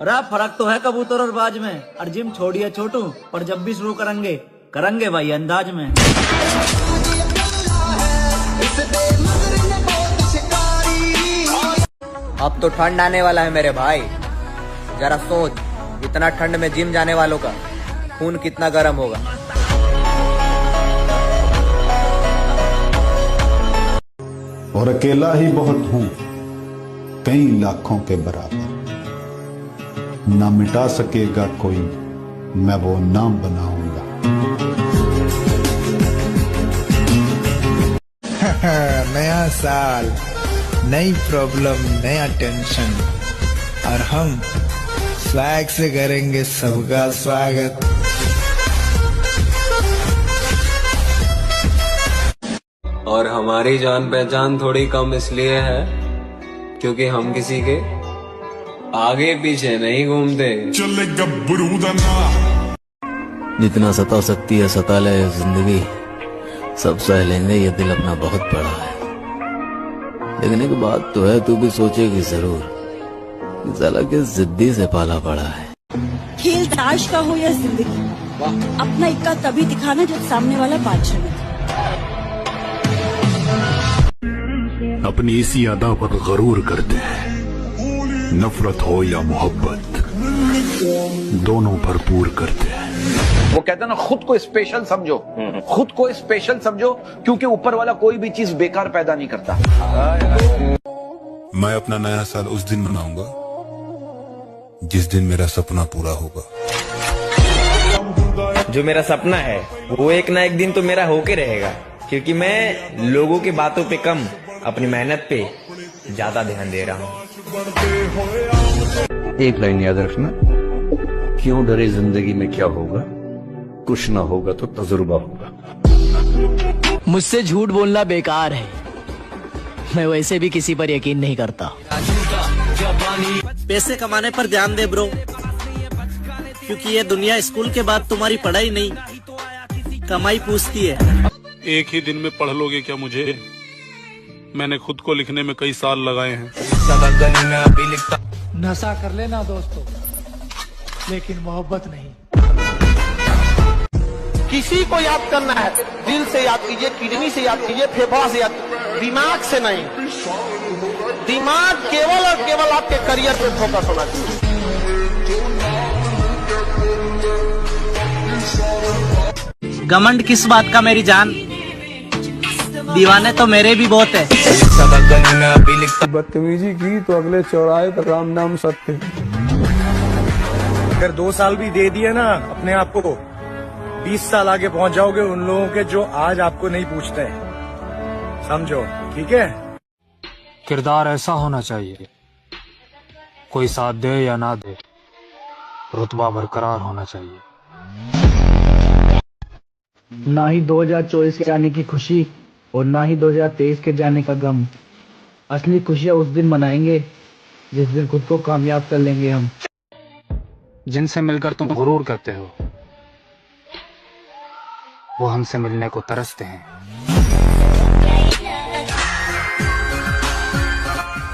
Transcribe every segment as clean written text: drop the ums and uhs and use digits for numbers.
अरे फर्क तो है कबूतर और बाज में। और जिम छोड़िए छोटू, पर जब भी शुरू करेंगे करेंगे भाई अंदाज में। अब तो ठंड आने वाला है मेरे भाई, जरा सोच, इतना ठंड में जिम जाने वालों का खून कितना गर्म होगा। और अकेला ही बहुत हूं कई लाखों के बराबर, ना मिटा सकेगा कोई मैं वो नाम बनाऊंगा। नया साल, नई प्रॉब्लम, नया टेंशन, और हम स्वैग से करेंगे सबका स्वागत। और हमारी जान पहचान थोड़ी कम इसलिए है क्योंकि हम किसी के आगे पीछे नहीं घूमते। जितना सता सकती है सता ले जिंदगी, सब सह लेंगे, ये दिल अपना बहुत बड़ा है। लेकिन एक बात तो है, तू भी सोचेगी जरूर कि साला किस जिद्दी से पाला पड़ा है। खेल ताश का हो या जिंदगी, अपना इक्का तभी दिखाना जब सामने वाला बादशाह है। अपनी इसी अदा पर गरूर करते हैं, नफरत हो या मोहब्बत दोनों भरपूर करते हैं। वो कहते हैं ना, खुद को स्पेशल समझो, खुद को स्पेशल समझो, क्योंकि ऊपर वाला कोई भी चीज बेकार पैदा नहीं करता। मैं अपना नया साल उस दिन मनाऊंगा जिस दिन मेरा सपना पूरा होगा। जो मेरा सपना है वो एक ना एक दिन तो मेरा होके रहेगा, क्योंकि मैं लोगों की बातों पे कम अपनी मेहनत पे ज्यादा ध्यान दे रहा हूँ। एक लाइन याद रखना, क्यों डरे जिंदगी में क्या होगा, कुछ ना होगा तो तजुर्बा होगा। मुझसे झूठ बोलना बेकार है, मैं वैसे भी किसी पर यकीन नहीं करता। पैसे कमाने पर ध्यान दे ब्रो, क्योंकि ये दुनिया स्कूल के बाद तुम्हारी पढ़ाई नहीं कमाई पूछती है। एक ही दिन में पढ़ लोगे क्या मुझे? मैंने खुद को लिखने में कई साल लगाए हैं। नशा कर लेना दोस्तों, लेकिन मोहब्बत नहीं। किसी को याद करना है, दिल से याद कीजिए, किडनी से याद कीजिए, फेफड़ा से याद कीजिए, दिमाग से नहीं। दिमाग केवल और केवल आपके करियर पे फोकस होना चाहिए। घमंड किस बात का मेरी जान, दीवाने तो मेरे भी बहुत है। बदतमीजी की तो अगले चौराहे पर राम नाम सत्य। अगर 2 साल भी दे दिए ना अपने आप को, 20 साल आगे पहुंच जाओगे उन लोगों के जो आज आपको नहीं पूछते, समझो, ठीक है? किरदार ऐसा होना चाहिए, कोई साथ दे या ना दे, रुतबा बरकरार होना चाहिए। ना ही 2024 के जाने की खुशी और ना ही 2023 के जाने का गम। असली खुशियाँ उस दिन मनाएंगे जिस दिन खुद को कामयाब कर लेंगे हम। जिनसे मिलकर तुम गुरूर करते हो, वो हमसे मिलने को तरसते हैं।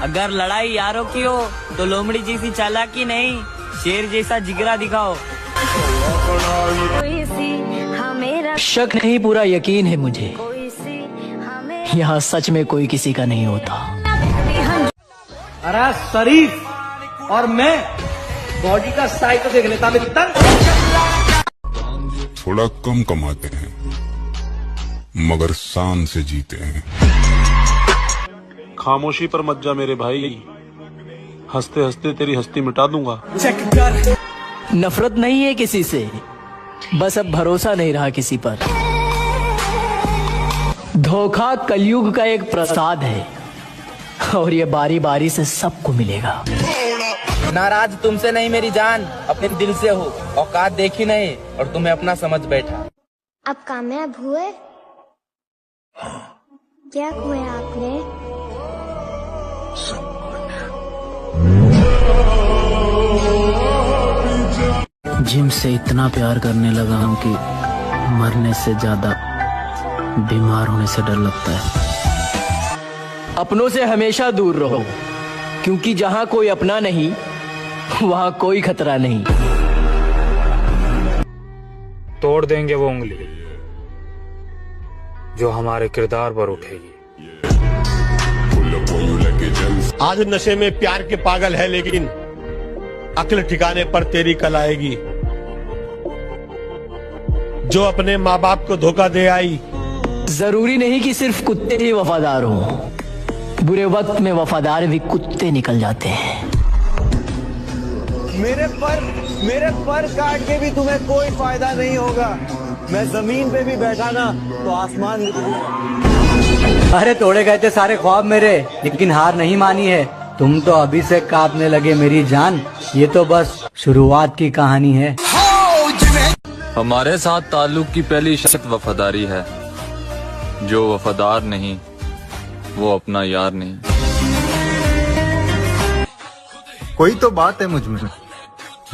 अगर लड़ाई यारों की हो तो लोमड़ी जैसी चालाकी नहीं, शेर जैसा जिगरा दिखाओ। शक नहीं, पूरा यकीन है मुझे, यहाँ सच में कोई किसी का नहीं होता। अरे शरीफ और मैं बॉडी का साइज तो देख लेता, थोड़ा कम कमाते हैं मगर शान से जीते हैं। खामोशी पर मत जा मेरे भाई, हंसते हंसते तेरी हस्ती मिटा दूंगा। नफरत नहीं है किसी से, बस अब भरोसा नहीं रहा किसी पर। धोखा कलयुग का एक प्रसाद है और ये बारी बारी से सबको मिलेगा। नाराज तुमसे नहीं मेरी जान, अपने दिल से हो, औकात देखी नहीं और तुम्हें अपना समझ बैठा। अब कामयाब हुए? क्या खोया आपने? जिम से इतना प्यार करने लगा हूँ कि मरने से ज्यादा बीमार होने से डर लगता है। अपनों से हमेशा दूर रहो, क्योंकि जहाँ कोई अपना नहीं वहाँ कोई खतरा नहीं। तोड़ देंगे वो उंगली जो हमारे किरदार पर उठेगी। आज नशे में प्यार के पागल है, लेकिन अक्ल ठिकाने पर तेरी कल आएगी। जो अपने माँ बाप को धोखा दे आई। जरूरी नहीं कि सिर्फ कुत्ते ही वफादार हों, बुरे वक्त में वफादार भी कुत्ते निकल जाते हैं। मेरे पर काट के भी तुम्हें कोई फायदा नहीं होगा। मैं जमीन पे भी बैठा ना तो आसमान में भी। अरे तोड़े गए थे सारे ख्वाब मेरे, लेकिन हार नहीं मानी है। तुम तो अभी से कांपने लगे मेरी जान, ये तो बस शुरुआत की कहानी है। हमारे साथ ताल्लुक की पहली शर्त वफादारी है। जो वफादार नहीं वो अपना यार नहीं। कोई तो बात है मुझ में,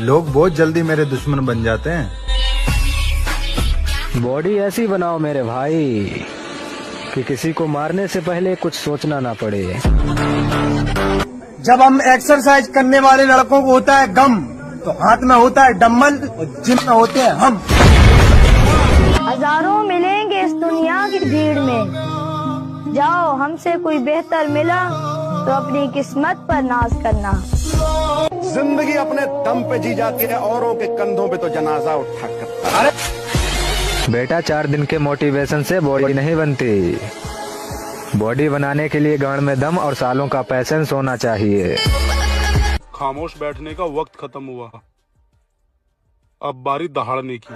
लोग बहुत जल्दी मेरे दुश्मन बन जाते हैं। बॉडी ऐसी बनाओ मेरे भाई कि किसी को मारने से पहले कुछ सोचना ना पड़े। जब हम एक्सरसाइज करने वाले लड़कों को होता है गम, तो हाथ में होता है डम्बल और जिम में होते हैं हम। हजारों मिलेंगे इस दुनिया की भीड़ में, जाओ हमसे कोई बेहतर मिला तो अपनी किस्मत पर नाज करना। जिंदगी अपने दम पे जी जाती है, औरों के कंधों पे तो जनाजा उठा कर। बेटा 4 दिन के मोटिवेशन से बॉडी नहीं बनती। बॉडी बनाने के लिए गांड में दम और सालों का पैसेंस होना चाहिए। खामोश बैठने का वक्त खत्म हुआ, अब बारी दहाड़ने की।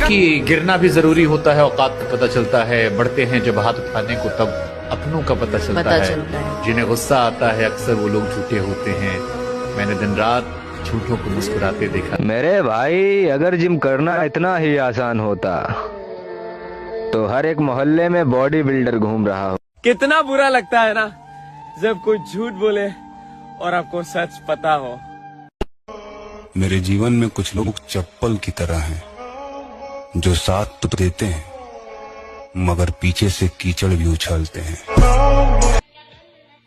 कि गिरना भी जरूरी होता है, औकात का पता चलता है। बढ़ते हैं जब हाथ उठाने को तब अपनों का पता चलता है। जिन्हें गुस्सा आता है अक्सर वो लोग झूठे होते हैं। मैंने दिन रात झूठों को मुस्कुराते देखा। मेरे भाई अगर जिम करना इतना ही आसान होता तो हर एक मोहल्ले में बॉडी बिल्डर घूम रहा हो। कितना बुरा लगता है ना जब कोई झूठ बोले और आपको सच पता हो। मेरे जीवन में कुछ लोग चप्पल की तरह हैं, जो साथ तो देते हैं मगर पीछे से कीचड़ भी उछालते हैं।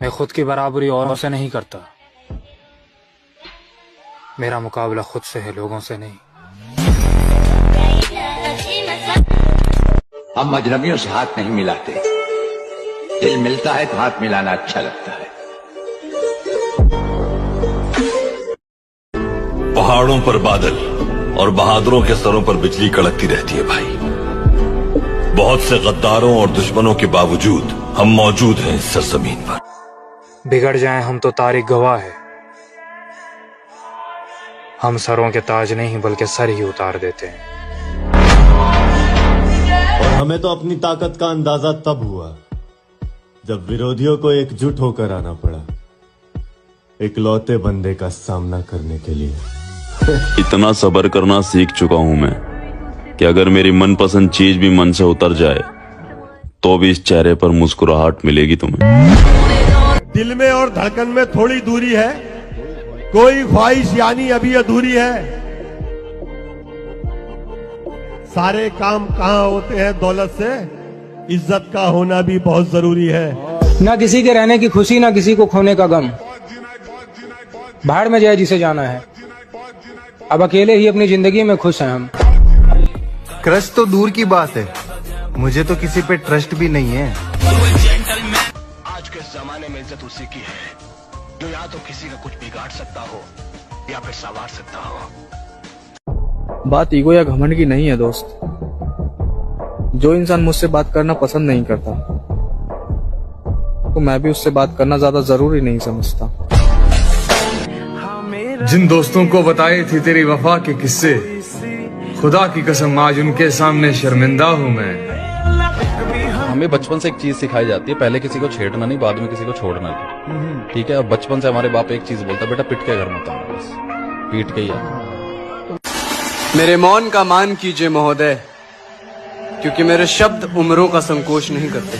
मैं खुद की बराबरी औरों से नहीं करता, मेरा मुकाबला खुद से है, लोगों से नहीं। हम अजनबियों से हाथ नहीं मिलाते, दिल मिलता है तो हाथ मिलाना अच्छा लगता है। पहाड़ों पर बादल और बहादुरों के सरों पर बिजली कड़कती रहती है भाई। बहुत से गद्दारों और दुश्मनों के बावजूद हम मौजूद हैं इस सरजमीन पर। बिगड़ जाएं हम तो तारीख गवाह है, हम सरों के ताज नहीं बल्कि सर ही उतार देते हैं। और हमें तो अपनी ताकत का अंदाजा तब हुआ जब विरोधियों को एकजुट होकर आना पड़ा, इकलौते बंदे का सामना करने के लिए। इतना सब्र करना सीख चुका हूं मैं कि अगर मेरी मनपसंद चीज भी मन से उतर जाए तो भी इस चेहरे पर मुस्कुराहट मिलेगी तुम्हें। दिल में और धड़कन में थोड़ी दूरी है, कोई ख्वाहिश यानी अभी अधूरी है। सारे काम कहाँ होते हैं दौलत से, इज्जत का होना भी बहुत जरूरी है। ना किसी के रहने की खुशी, ना किसी को खोने का गम। भाड़ में जाए जिसे जाना है, अब अकेले ही अपनी जिंदगी में खुश हैं हम। क्रश तो दूर की बात है, मुझे तो किसी पे ट्रस्ट भी नहीं है। आज के जमाने में इज्जत उसी की है जो या तो किसी का कुछ बिगाड़ सकता हो या फिर संवार सकता हो। बात ईगो या घमंड की नहीं है दोस्त। जो इंसान मुझसे बात करना पसंद नहीं करता तो मैं भी उससे बात करना ज्यादा जरूरी नहीं समझता। जिन दोस्तों को बताए थे तेरी वफा के किस्से, खुदा की कसम आज उनके सामने शर्मिंदा हूँ मैं। हमें बचपन से एक चीज सिखाई जाती है, पहले किसी को छेड़ना नहीं, बाद में किसी को छोड़ना नहीं। ठीक है, अब बचपन से हमारे बाप एक चीज बोलता है, बेटा पिट के घर मत आना, बस पीट के ही आना। मेरे मौन का मान कीजिए महोदय, क्योंकि मेरे शब्द उम्रों का संकोच नहीं करते।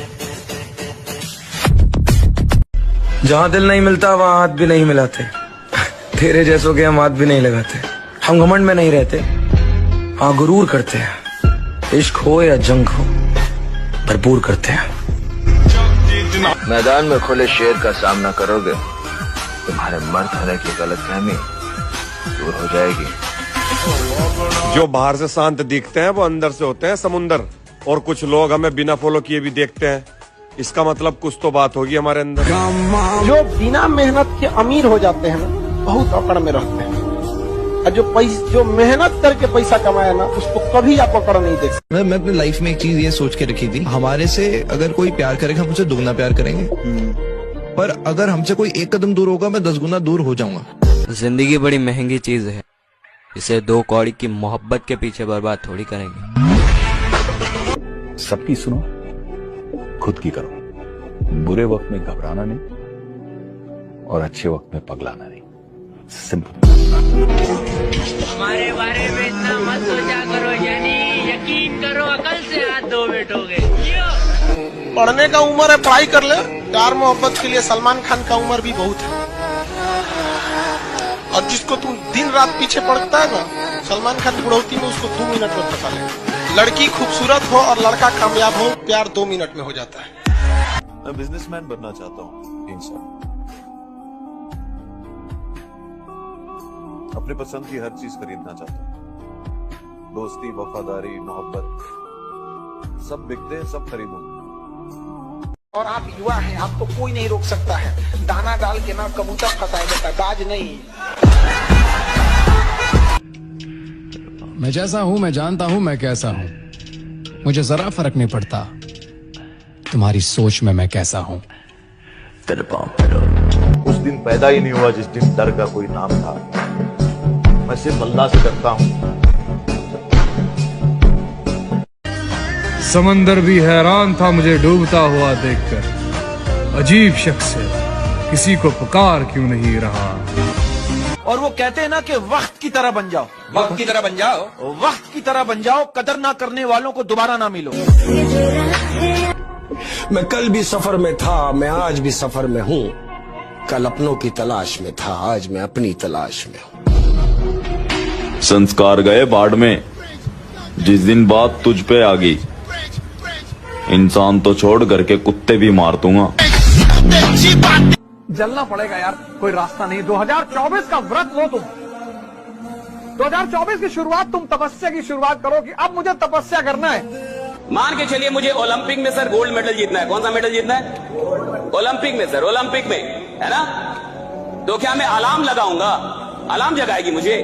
जहाँ दिल नहीं मिलता वहाँ हाथ भी नहीं मिलाते, तेरे जैसों के हम हाथ भी नहीं लगाते। हम घमंड में नहीं रहते, हाँ गुरूर करते हैं। इश्क हो या जंग हो भरपूर करते हैं। मैदान में खुले शेर का सामना करोगे तुम्हारे मर्द होने की गलतफहमी दूर हो जाएगी। जो बाहर से शांत दिखते हैं वो अंदर से होते हैं समुंदर, और कुछ लोग हमें बिना फॉलो किए भी देखते हैं। इसका मतलब कुछ तो बात होगी हमारे अंदर। जो बिना मेहनत के अमीर हो जाते हैं ना, बहुत अकड़ में रहते हैं। और जो मेहनत करके पैसा कमाया ना, उसको कभी आप अकड़ नहीं देख सकते। मैं अपनी लाइफ में एक चीज ये सोच के रखी थी, हमारे से अगर कोई प्यार करेगा हम उसे दुगना प्यार करेंगे, पर अगर हमसे कोई एक कदम दूर होगा मैं 10 गुना दूर हो जाऊंगा। जिंदगी बड़ी महंगी चीज है, इसे 2 कौड़ी की मोहब्बत के पीछे बर्बाद थोड़ी करेंगे। सबकी सुनो, खुद की करो। बुरे वक्त में घबराना नहीं और अच्छे वक्त में पगलाना नहीं। सिंपल। हमारे बारे में इतना मत सोचा करो, यानी यकीन करो अकल से हाथ धो बैठोगे। पढ़ने का उम्र है, पढ़ाई कर ले। प्यार मोहब्बत के लिए सलमान खान का उम्र भी बहुत है। और जिसको तुम दिन रात पीछे पड़ता है ना, सलमान खान बुढ़ौती में उसको 2 मिनट में पता लगे। लड़की खूबसूरत हो और लड़का कामयाब हो, प्यार 2 मिनट में हो जाता है। मैं बिजनेसमैन बनना चाहता हूँ इंसान। अपने पसंद की हर चीज खरीदना चाहता हूँ। दोस्ती, वफादारी, मोहब्बत सब बिकते हैं, सब खरीदूंगा। और आप युवा हैं, आपको कोई नहीं रोक सकता है। दाना डाल के ना कबूतर फंसाया जाता, बाज नहीं। मैं जैसा हूं मैं जानता हूं मैं कैसा हूं, मुझे जरा फर्क नहीं पड़ता तुम्हारी सोच में मैं कैसा हूं। उस दिन पैदा ही नहीं हुआ जिस दिन डर का कोई नाम था। मैं सिर्फ अल्लाह से डरता हूँ। समंदर भी हैरान था मुझे डूबता हुआ देखकर, अजीब शख्स है, किसी को पुकार क्यों नहीं रहा। और वो कहते हैं ना कि वक्त की तरह बन जाओ, वक्त की तरह बन जाओ, वक्त की तरह बन जाओ। कदर ना करने वालों को दोबारा ना मिलो। मैं कल भी सफर में था, मैं आज भी सफर में हूँ। कल अपनों की तलाश में था, आज मैं अपनी तलाश में हूँ। संस्कार गए बाढ़ में जिस दिन बात तुझ पे आ गई, इंसान तो छोड़ करके कुत्ते भी मार दूंगा। जलना पड़ेगा यार, कोई रास्ता नहीं। 2024 का व्रत लो तुम। 2024 की शुरुआत तुम तपस्या की शुरुआत करो कि अब मुझे तपस्या करना है। मान के चलिए मुझे ओलंपिक में सर गोल्ड मेडल जीतना है। कौन सा मेडल जीतना है? ओलंपिक में सर, ओलंपिक में, है ना? तो क्या मैं अलार्म लगाऊंगा? अलार्म जगाएगी मुझे?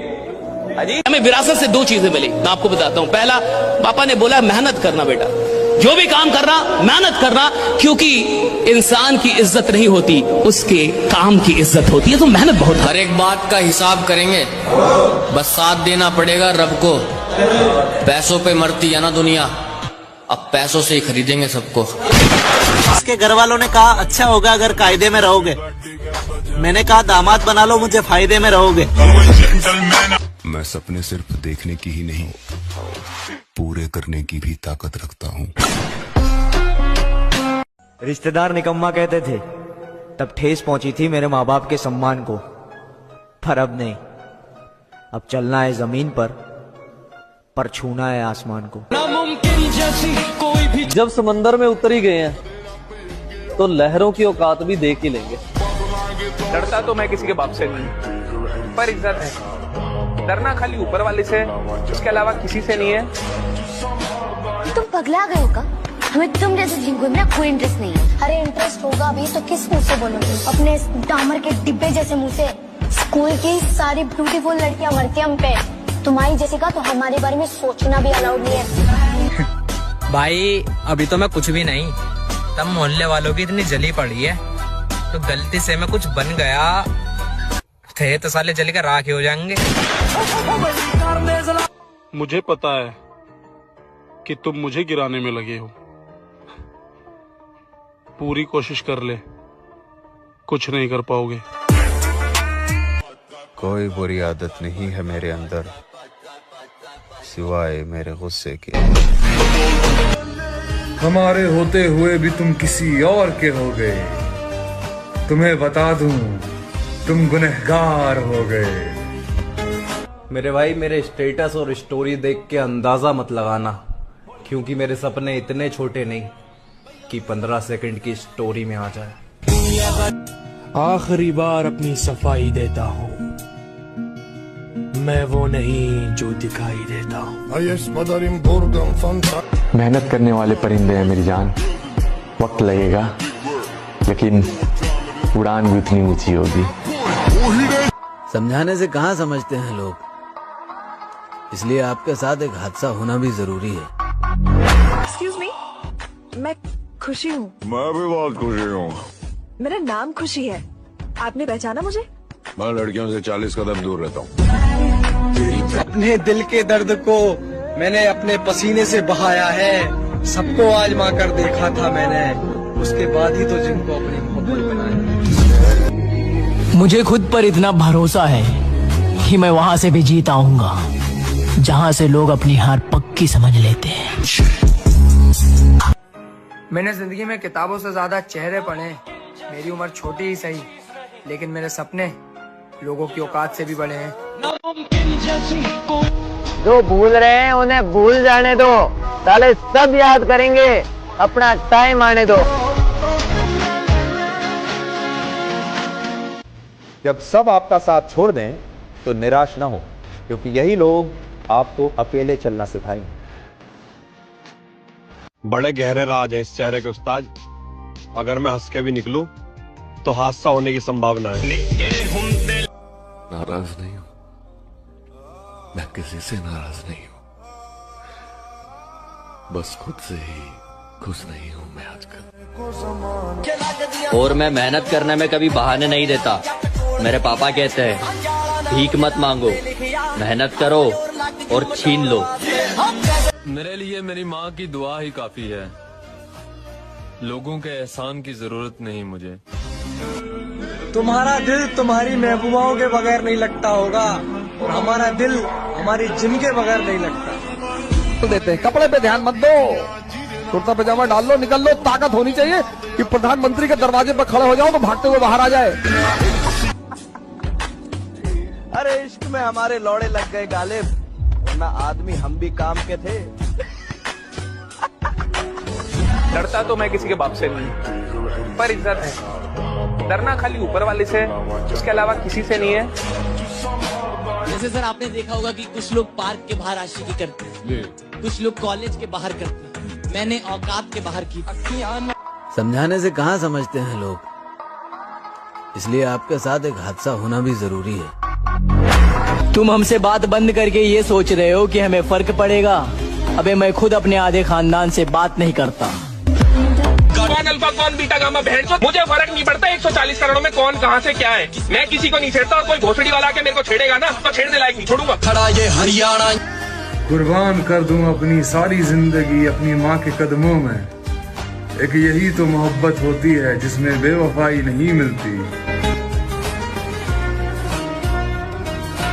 अजी हमें विरासत से 2 चीजें मिली, मैं आपको बताता हूं। पहला, पापा ने बोला मेहनत करना बेटा, जो भी काम करना मेहनत करना, क्योंकि इंसान की इज्जत नहीं होती, उसके काम की इज्जत होती है। तो मेहनत बहुत। हर एक बात का हिसाब करेंगे, बस साथ देना पड़ेगा रब को। पैसों पे मरती है ना दुनिया, अब पैसों से ही खरीदेंगे सबको। उसके घर वालों ने कहा अच्छा होगा अगर कायदे में रहोगे। मैंने कहा दामाद बना लो, मुझे फायदे में रहोगे। मैं सपने सिर्फ देखने की ही नहीं, पूरे करने की भी ताकत रखता हूँ। रिश्तेदार निकम्मा कहते थे, तब ठेस पहुंची थी मेरे माँ बाप के सम्मान को। पर अब नहीं, अब चलना है जमीन पर छूना है आसमान को। नामुमकिन जैसी कोई भी। जब समंदर में उतर ही गए हैं तो लहरों की औकात भी देख ही लेंगे। डरता तो मैं किसी के बाप से नहीं, पर इज्जत है। डरना खाली ऊपर वाले से, उसके अलावा किसी से नहीं है। तुम पगला गए हो का? हमें तुम जैसे झिंगुर में कोई इंटरेस्ट नहीं है। अरे इंटरेस्ट होगा भी तो किस मुंह से बोलोगे? अपने डामर के डिब्बे जैसे मुंह से। स्कूल की सारी ब्यूटीफुल लड़कियां मरती हम पे, तुम्हारी जैसे का तो हमारे बारे में सोचना भी अलाउड नहीं है। भाई अभी तो मैं कुछ भी नहीं, तब मोहल्ले वालों की इतनी जली पड़ी है, तो गलती से मैं कुछ बन गया थे तो साले जल के राख हो जाएंगे। मुझे पता है कि तुम मुझे गिराने में लगे हो। पूरी कोशिश कर ले, कुछ नहीं कर पाओगे। कोई बुरी आदत नहीं है मेरे अंदर सिवाय मेरे गुस्से के। हमारे होते हुए भी तुम किसी और के हो गए, तुम्हें बता दूं तुम गुनहगार हो गए। मेरे भाई मेरे स्टेटस और स्टोरी देख के अंदाजा मत लगाना, क्योंकि मेरे सपने इतने छोटे नहीं कि 15 सेकंड की स्टोरी में आ जाए। आखिरी बार अपनी सफाई देता हूँ, मैं वो नहीं जो दिखाई देता हूँ। मेहनत करने वाले परिंदे हैं मेरी जान, वक्त लगेगा लेकिन उड़ान भी उतनी ऊंची होगी। समझाने से कहाँ समझते हैं लोग, इसलिए आपके साथ एक हादसा होना भी जरूरी है। एक्सक्यूज मी, मैं खुशी हूँ। मैं भी बहुत खुशी हूँ। मेरा नाम खुशी है, आपने पहचाना मुझे? मैं लड़कियों से 40 कदम दूर रहता हूँ। अपने दिल के दर्द को मैंने अपने पसीने से बहाया है, सबको आजमा कर देखा था मैंने, उसके बाद ही तो जिनको अपनी मोहब्बत बनाया। मुझे खुद पर इतना भरोसा है कि मैं वहाँ से भी जीत आऊंगा जहाँ से लोग अपनी हार पक्की समझ लेते हैं। मैंने जिंदगी में किताबों से ज्यादा चेहरे पढ़े, मेरी उम्र छोटी ही सही, लेकिन मेरे सपने लोगों की औकात से भी बड़े हैं। जो भूल रहे हैं उन्हें भूल जाने दो, साले सब याद करेंगे, अपना टाइम आने दो। जब सब आपका साथ छोड़ दें तो निराश ना हो, क्योंकि यही लोग आपको अकेले चलना सिखाएंगे। बड़े गहरे राज है इस चेहरे के उस्ताद, अगर मैं हंस के भी निकलूं तो हादसा होने की संभावना है। नाराज नहीं हूं, मैं किसी से नाराज नहीं हूं, बस खुद से ही खुश नहीं हूं मैं आजकल। और मैं मेहनत करने में कभी बहाने नहीं देता। मेरे पापा कहते हैं भीख मत मांगो, मेहनत करो और छीन लो। मेरे लिए मेरी माँ की दुआ ही काफी है, लोगों के एहसान की जरूरत नहीं मुझे। तुम्हारा दिल तुम्हारी महबूबाओं के बगैर नहीं लगता होगा, और हमारा दिल हमारी जिम के बगैर नहीं लगता। देते हैं, कपड़े पे ध्यान मत दो, कुर्ता पजामा डाल लो, निकल लो। ताकत होनी चाहिए कि प्रधानमंत्री के दरवाजे पर खड़े हो जाओ तो भागते हुए बाहर आ जाए। अरे इश्क में हमारे लौड़े लग गए गालिब, वरना आदमी हम भी काम के थे। डरता तो मैं किसी के बाप से नहीं, पर इज्जत है। डरना खाली ऊपर वाले से, उसके अलावा किसी से नहीं है। जैसे सर आपने देखा होगा कि कुछ लोग पार्क के बाहर आशिकी करते हैं, कुछ लोग कॉलेज के बाहर करते हैं, मैंने औकात के बाहर की। समझाने से कहाँ समझते हैं लोग, इसलिए आपके साथ एक हादसा होना भी जरूरी है। तुम हमसे बात बंद करके ये सोच रहे हो कि हमें फर्क पड़ेगा? अबे मैं खुद अपने आधे खानदान से बात नहीं करता। कौन अल्फा कौन बीटा गामा बहन चो, मुझे फर्क नहीं पड़ता 140 करोड़ में कौन कहाँ से क्या है। मैं किसी को नहीं छेड़ता, और कोई भोसड़ी वाला के मेरे को छेड़ेगा ना तो छेड़ने लायक नहीं छोड़ूंगा। खड़ा ये हरियाणा। कुर्बान कर दूं अपनी सारी जिंदगी अपनी माँ के कदमों में, एक यही तो मोहब्बत होती है जिसमें बेवफाई नहीं मिलती।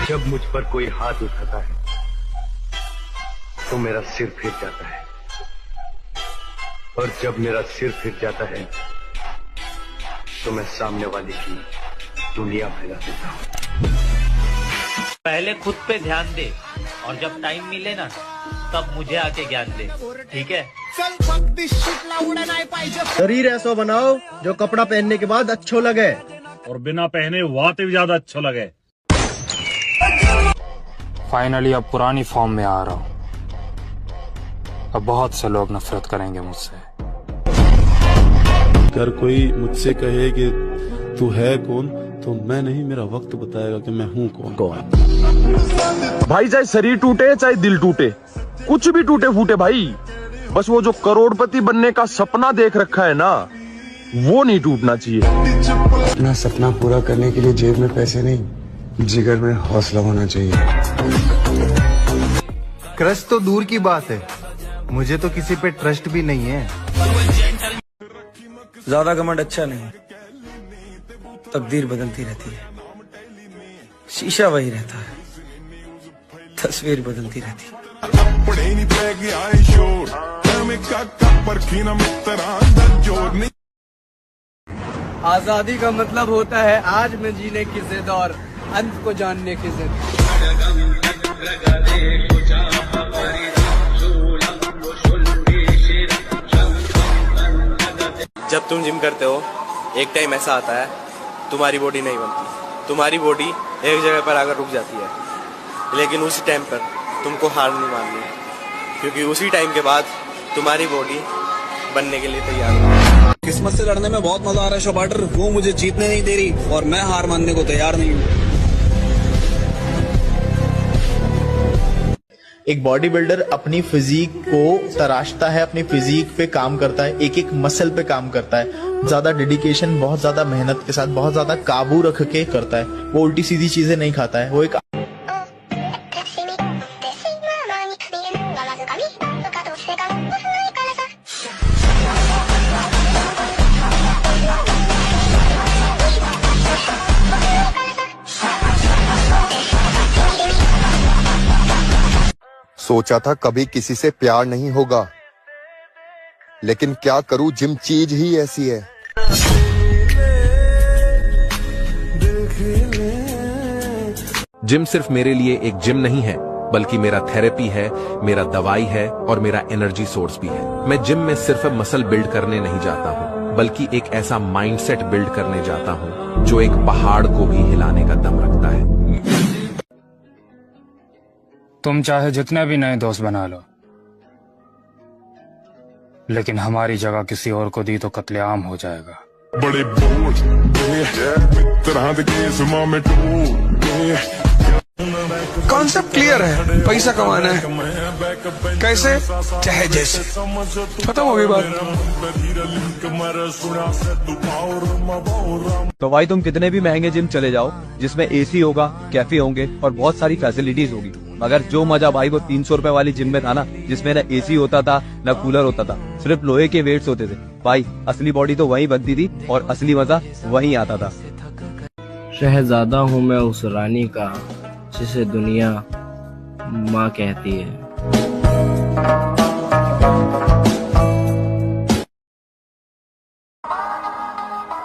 जब मुझ पर कोई हाथ उठाता है तो मेरा सिर फिर जाता है, और जब मेरा सिर फिर जाता है तो मैं सामने वाले की दुनिया फैला देता हूँ। पहले खुद पे ध्यान दे, और जब टाइम मिले ना तब मुझे आके ज्ञान दे, ठीक है? शरीर ऐसा बनाओ जो कपड़ा पहनने के बाद अच्छो लगे, और बिना पहने वाते भी ज्यादा अच्छा लगे। फाइनली अब पुरानी फॉर्म में आ रहा हूँ, अब बहुत से लोग नफरत करेंगे मुझसे। अगर कोई मुझसे कहे कि तू है कौन, तो मैं नहीं, मेरा वक्त बताएगा कि मैं हूँ कौन। भाई चाहे शरीर टूटे चाहे दिल टूटे, कुछ भी टूटे फूटे भाई, बस वो जो करोड़पति बनने का सपना देख रखा है ना, वो नहीं टूटना चाहिए। अपना सपना पूरा करने के लिए जेब में पैसे नहीं, जिगर में हौसला होना चाहिए। क्रश तो दूर की बात है, मुझे तो किसी पे ट्रस्ट भी नहीं है। ज्यादा घमंड अच्छा नहीं, तकदीर बदलती रहती है, शीशा वही रहता है, तस्वीर बदलती रहती है। आजादी का मतलब होता है आज में जीने की जिद और अंत को जानने की जिद। जब तुम जिम करते हो, एक टाइम ऐसा आता है तुम्हारी बॉडी नहीं बनती। तुम्हारी बॉडी एक जगह पर आकर रुक जाती है, लेकिन उसी टाइम पर तुमको हार नहीं माननी, क्योंकि उसी टाइम के बाद तुम्हारी बॉडी बनने के लिए तैयार है। किस्मत से लड़ने में बहुत मजा आ रहा है शोबाटर, वो मुझे जीतने नहीं दे रही और मैं हार मानने को तैयार नहीं हूँ। एक बॉडी बिल्डर अपनी फिजिक को तराशता है, अपनी फिजिक पे काम करता है, एक एक मसल पे काम करता है, ज्यादा डेडिकेशन, बहुत ज्यादा मेहनत के साथ, बहुत ज्यादा काबू रख के करता है। वो उल्टी सीधी चीजें नहीं खाता है। वो एक सोचा था कभी किसी से प्यार नहीं होगा, लेकिन क्या करूं, जिम चीज ही ऐसी है। जिम सिर्फ मेरे लिए एक जिम नहीं है, बल्कि मेरा थेरेपी है, मेरा दवाई है और मेरा एनर्जी सोर्स भी है। मैं जिम में सिर्फ मसल बिल्ड करने नहीं जाता हूँ, बल्कि एक ऐसा माइंडसेट बिल्ड करने जाता हूँ जो एक पहाड़ को भी हिलाने का दम रखता है। तुम चाहे जितने भी नए दोस्त बना लो, लेकिन हमारी जगह किसी और को दी तो कत्लेआम हो जाएगा। बड़े कॉन्सेप्ट क्लियर है, पैसा कमाना है, कैसे चाहे जैसे, खत्म हो गई बात। तो भाई तुम कितने भी महंगे जिम चले जाओ, जिसमें एसी होगा, कैफे होंगे और बहुत सारी फैसिलिटीज होगी, मगर जो मजा भाई वो 300 रुपए वाली जिम में था ना, जिसमें ना एसी होता था ना कूलर होता था, सिर्फ लोहे के वेट्स होते थे भाई। असली बॉडी तो वहीं बनती थी और असली मजा वहीं आता था। शहजादा हूँ मैं उस रानी का जिसे दुनिया माँ कहती है।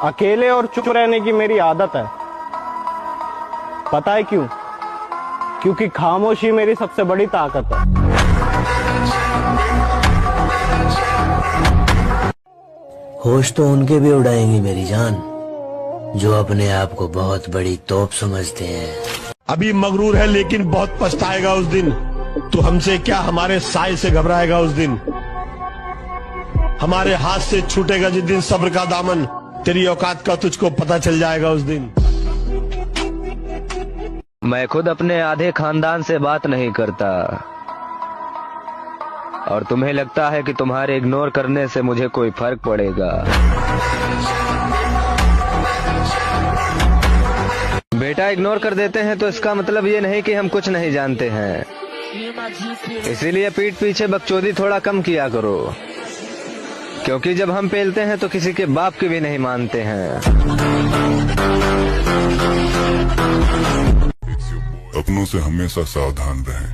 अकेले और चुप रहने की मेरी आदत है। पता है क्यों? क्योंकि खामोशी मेरी सबसे बड़ी ताकत है। होश तो उनके भी उड़ाएंगी मेरी जान, जो अपने आप को बहुत बड़ी तोप समझते हैं। अभी मगरूर है लेकिन बहुत पछताएगा उस दिन। तो हमसे क्या, हमारे साय से घबराएगा उस दिन। हमारे हाथ से छूटेगा जिस दिन सब्र का दामन, तेरी औकात का तुझको पता चल जाएगा उस दिन। मैं खुद अपने आधे खानदान से बात नहीं करता, और तुम्हें लगता है कि तुम्हारे इग्नोर करने से मुझे कोई फर्क पड़ेगा। बेटा, इग्नोर कर देते हैं तो इसका मतलब ये नहीं कि हम कुछ नहीं जानते हैं। इसीलिए पीठ पीछे बकचोदी थोड़ा कम किया करो, क्योंकि जब हम पेलते हैं तो किसी के बाप की भी नहीं मानते हैं। अपनों से हमेशा सावधान रहें,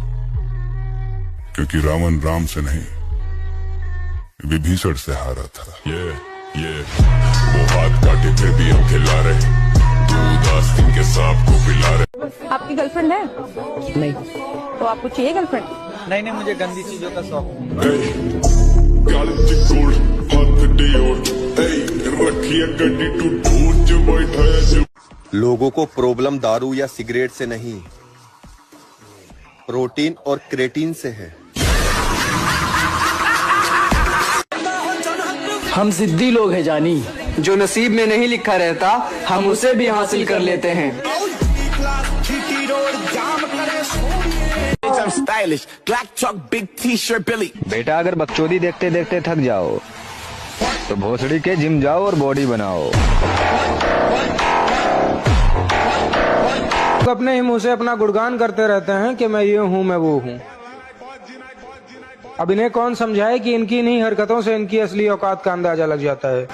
क्योंकि रावण राम से नहीं विभीषण से हारा था। ये वो हाथ काटे थे भी हम खिला रहे, दूध आस्तीन के सांप को पिला रहे। आपकी गर्लफ्रेंड है? नहीं। तो आपको चाहिए गर्लफ्रेंड? नहीं, मुझे गंदी चीजों का शौक है। लोगों को प्रॉब्लम दारू या सिगरेट से नहीं, प्रोटीन और क्रेटीन से है। हम जिद्दी लोग हैं जानी, जो नसीब में नहीं लिखा रहता हम उसे भी हासिल कर लेते हैं। बेटा, अगर बकचोदी देखते देखते थक जाओ तो भोसड़ी के जिम जाओ और बॉडी बनाओ। अपने ही मुंह से अपना गुणगान करते रहते हैं कि मैं ये हूँ, मैं वो हूँ। अब इन्हें कौन समझाए कि इनकी इन्हीं हरकतों से इनकी असली औकात का अंदाजा लग जाता है।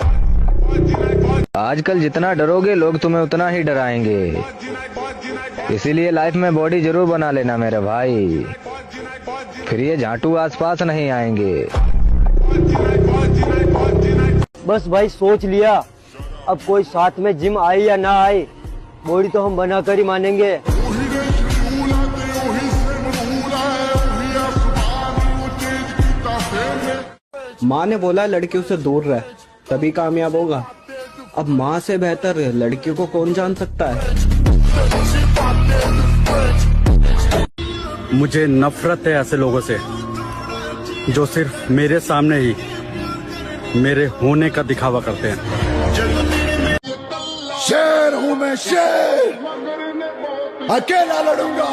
आजकल जितना डरोगे लोग तुम्हें उतना ही डराएंगे, इसीलिए लाइफ में बॉडी जरूर बना लेना मेरे भाई, फिर ये झाटू आसपास नहीं आएंगे। बस भाई सोच लिया, अब कोई साथ में जिम आए या ना आए, बॉडी तो हम बनाकर ही मानेंगे। माँ ने बोला लड़की उससे दूर रह, तभी कामयाब होगा। अब माँ से बेहतर लड़की को कौन जान सकता है। मुझे नफरत है ऐसे लोगों से जो सिर्फ मेरे सामने ही मेरे होने का दिखावा करते हैं। शेर हूं मैं, शेर अकेला लड़ूंगा।